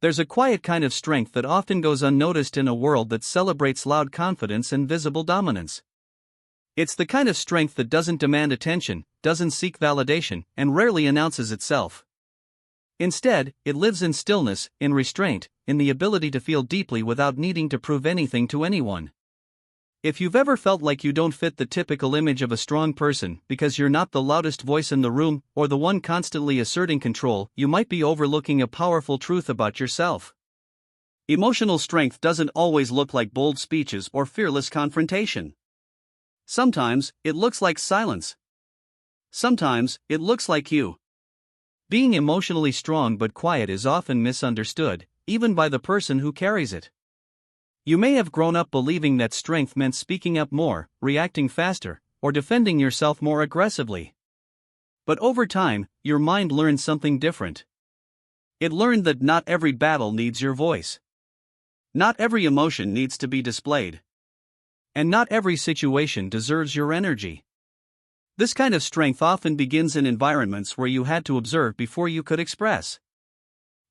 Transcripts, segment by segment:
There's a quiet kind of strength that often goes unnoticed in a world that celebrates loud confidence and visible dominance. It's the kind of strength that doesn't demand attention, doesn't seek validation, and rarely announces itself. Instead, it lives in stillness, in restraint, in the ability to feel deeply without needing to prove anything to anyone. If you've ever felt like you don't fit the typical image of a strong person because you're not the loudest voice in the room or the one constantly asserting control, you might be overlooking a powerful truth about yourself. Emotional strength doesn't always look like bold speeches or fearless confrontation. Sometimes, it looks like silence. Sometimes, it looks like you. Being emotionally strong but quiet is often misunderstood, even by the person who carries it. You may have grown up believing that strength meant speaking up more, reacting faster, or defending yourself more aggressively. But over time, your mind learned something different. It learned that not every battle needs your voice. Not every emotion needs to be displayed. And not every situation deserves your energy. This kind of strength often begins in environments where you had to observe before you could express.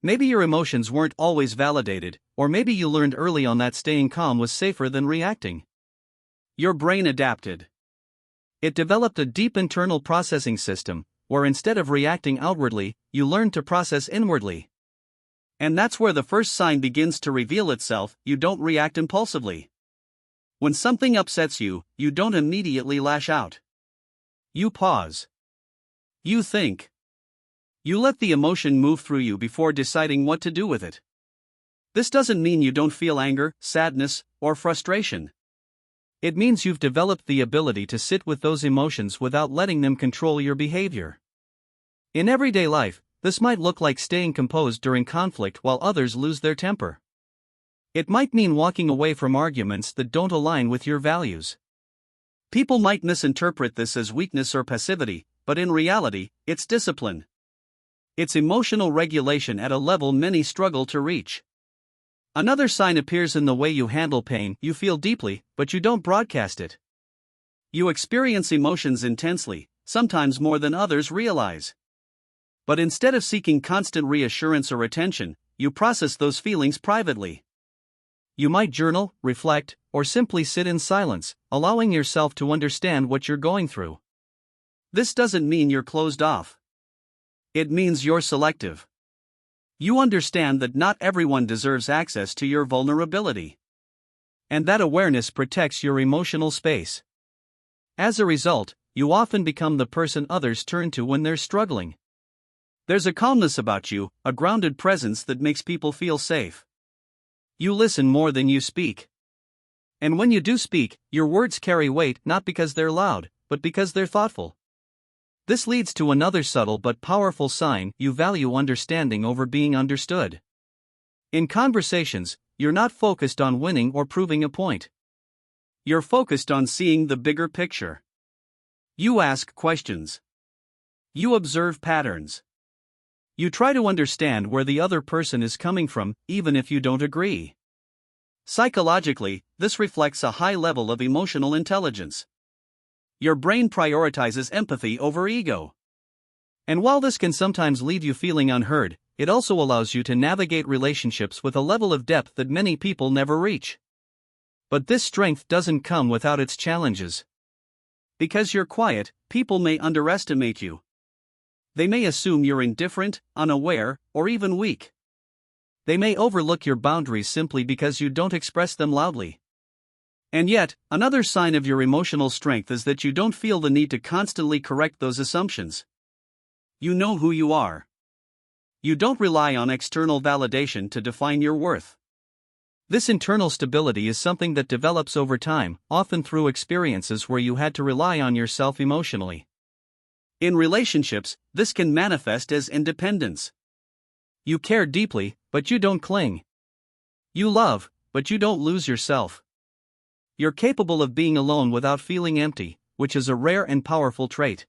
Maybe your emotions weren't always validated, or maybe you learned early on that staying calm was safer than reacting. Your brain adapted. It developed a deep internal processing system, where instead of reacting outwardly, you learned to process inwardly. And that's where the first sign begins to reveal itself: you don't react impulsively. When something upsets you, you don't immediately lash out. You pause. You think. You let the emotion move through you before deciding what to do with it. This doesn't mean you don't feel anger, sadness, or frustration. It means you've developed the ability to sit with those emotions without letting them control your behavior. In everyday life, this might look like staying composed during conflict while others lose their temper. It might mean walking away from arguments that don't align with your values. People might misinterpret this as weakness or passivity, but in reality, it's discipline. It's emotional regulation at a level many struggle to reach. Another sign appears in the way you handle pain. You feel deeply, but you don't broadcast it. You experience emotions intensely, sometimes more than others realize. But instead of seeking constant reassurance or attention, you process those feelings privately. You might journal, reflect, or simply sit in silence, allowing yourself to understand what you're going through. This doesn't mean you're closed off. It means you're selective. You understand that not everyone deserves access to your vulnerability. And that awareness protects your emotional space. As a result, you often become the person others turn to when they're struggling. There's a calmness about you, a grounded presence that makes people feel safe. You listen more than you speak. And when you do speak, your words carry weight not because they're loud, but because they're thoughtful. This leads to another subtle but powerful sign: you value understanding over being understood. In conversations, you're not focused on winning or proving a point. You're focused on seeing the bigger picture. You ask questions. You observe patterns. You try to understand where the other person is coming from, even if you don't agree. Psychologically, this reflects a high level of emotional intelligence. Your brain prioritizes empathy over ego. And while this can sometimes leave you feeling unheard, it also allows you to navigate relationships with a level of depth that many people never reach. But this strength doesn't come without its challenges. Because you're quiet, people may underestimate you. They may assume you're indifferent, unaware, or even weak. They may overlook your boundaries simply because you don't express them loudly. And yet, another sign of your emotional strength is that you don't feel the need to constantly correct those assumptions. You know who you are. You don't rely on external validation to define your worth. This internal stability is something that develops over time, often through experiences where you had to rely on yourself emotionally. In relationships, this can manifest as independence. You care deeply, but you don't cling. You love, but you don't lose yourself. You're capable of being alone without feeling empty, which is a rare and powerful trait.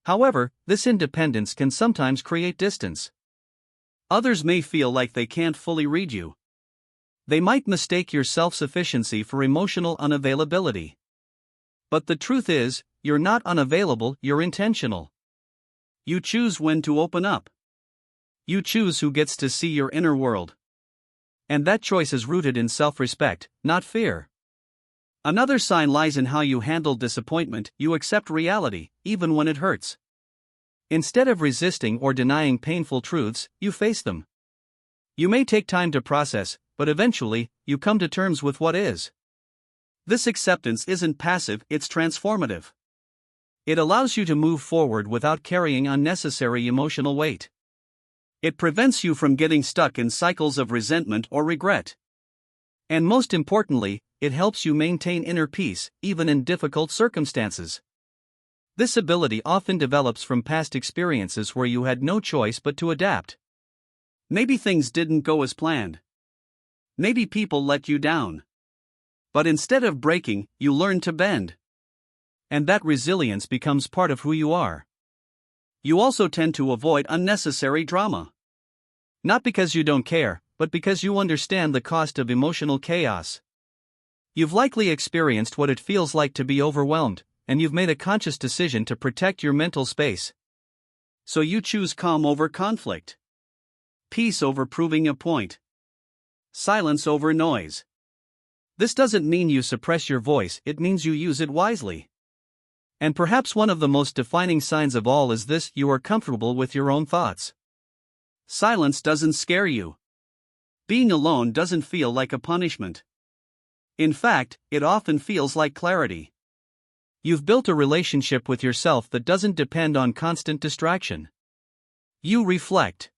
However, this independence can sometimes create distance. Others may feel like they can't fully read you. They might mistake your self-sufficiency for emotional unavailability. But the truth is, you're not unavailable, you're intentional. You choose when to open up. You choose who gets to see your inner world. And that choice is rooted in self-respect, not fear. Another sign lies in how you handle disappointment. You accept reality, even when it hurts. Instead of resisting or denying painful truths, you face them. You may take time to process, but eventually, you come to terms with what is. This acceptance isn't passive, it's transformative. It allows you to move forward without carrying unnecessary emotional weight. It prevents you from getting stuck in cycles of resentment or regret. And most importantly, it helps you maintain inner peace, even in difficult circumstances. This ability often develops from past experiences where you had no choice but to adapt. Maybe things didn't go as planned. Maybe people let you down. But instead of breaking, you learn to bend. And that resilience becomes part of who you are. You also tend to avoid unnecessary drama. Not because you don't care, but because you understand the cost of emotional chaos. You've likely experienced what it feels like to be overwhelmed, and you've made a conscious decision to protect your mental space. So you choose calm over conflict. Peace over proving a point. Silence over noise. This doesn't mean you suppress your voice, it means you use it wisely. And perhaps one of the most defining signs of all is this: you are comfortable with your own thoughts. Silence doesn't scare you. Being alone doesn't feel like a punishment. In fact, it often feels like clarity. You've built a relationship with yourself that doesn't depend on constant distraction. You reflect.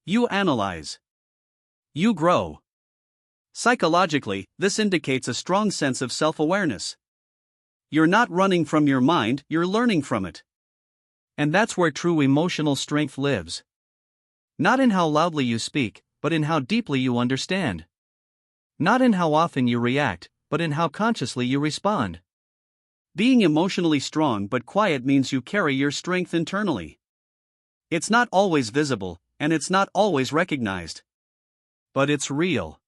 You analyze. You grow. Psychologically, this indicates a strong sense of self-awareness. You're not running from your mind, you're learning from it. And that's where true emotional strength lives. Not in how loudly you speak, but in how deeply you understand. Not in how often you react, but in how consciously you respond. Being emotionally strong but quiet means you carry your strength internally. It's not always visible, and it's not always recognized. But it's real.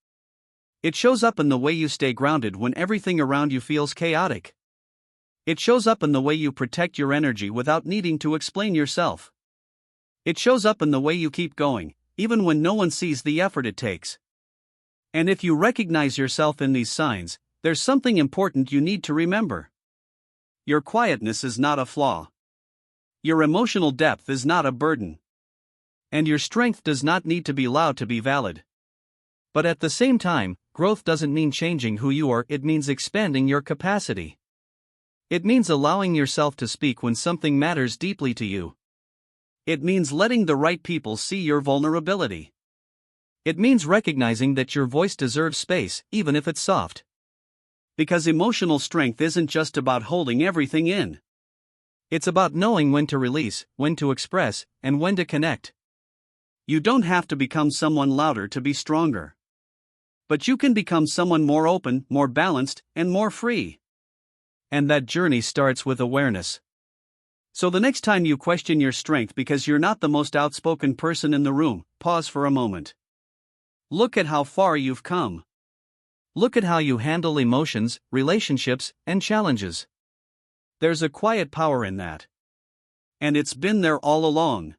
It shows up in the way you stay grounded when everything around you feels chaotic. It shows up in the way you protect your energy without needing to explain yourself. It shows up in the way you keep going, even when no one sees the effort it takes. And if you recognize yourself in these signs, there's something important you need to remember. Your quietness is not a flaw. Your emotional depth is not a burden. And your strength does not need to be loud to be valid. But at the same time, growth doesn't mean changing who you are, it means expanding your capacity. It means allowing yourself to speak when something matters deeply to you. It means letting the right people see your vulnerability. It means recognizing that your voice deserves space, even if it's soft. Because emotional strength isn't just about holding everything in. It's about knowing when to release, when to express, and when to connect. You don't have to become someone louder to be stronger. But you can become someone more open, more balanced, and more free. And that journey starts with awareness. So the next time you question your strength because you're not the most outspoken person in the room, pause for a moment. Look at how far you've come. Look at how you handle emotions, relationships, and challenges. There's a quiet power in that. And it's been there all along.